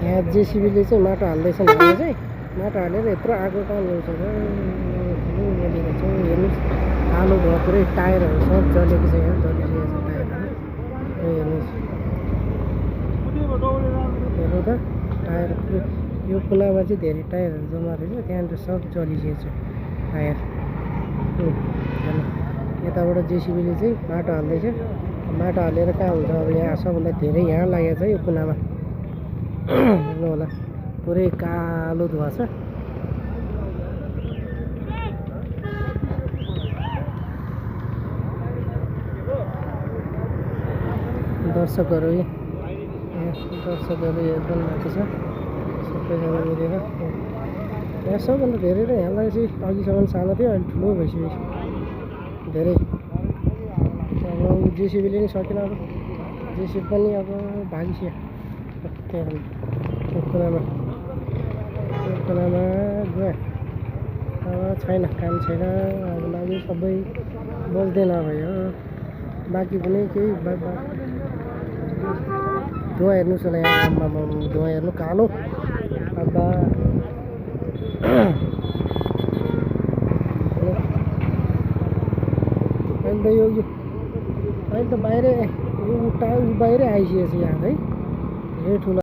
यहाँ जेसिबीले चाहिँ माटो हाल्दैछन् भने चाहिँ माटो हालेर यत्रो आगो काम गर्छ हेर्नुहोस् कालो भयो पुरै टायरहरू सब जलेको छ यहाँ जलिसकेको छ टायरहरू हेर्नु त टायर यो कुनामा चाहिँ धेरै टायरहरू जम्मा रहेछ त्यहाँनिर सब जलिसकेको छ टायर हेर्नु यताबाट जेसिबीले चाहिँ माटो हाल्दैछ माटो हालेर कहाँ हुन्छ अब यहाँ सबभन्दा धेरै यहाँ लागेको छ यो कुनामा हेर्नु होला पुरै कालो धुवा छ दर्शकहरू हेर्नु भएको छ सबैजना मिलेर यहाँ सबभन्दा धेरै त यहाँलाई चाहिँ अघिसम्म सानो थियो अहिले ठुलो भइसक्यो धेरै अब जेसिबीले नि सकेन अब जेसिबी पनि अब भागिसक्यो त्यहाँ कुनामा गयो अब छैन काम छैन अब लागि सबै बस्दैन भयो बाँकी पनि केही धुवा हेर्नुहोस् होला यहाँ आम्मामा धुवा हेर्नु कालो अब्बा अहिले त यो अहिले त बाहिरै बाहिरै आइसकेको छ यहाँ है धेरै ठुलो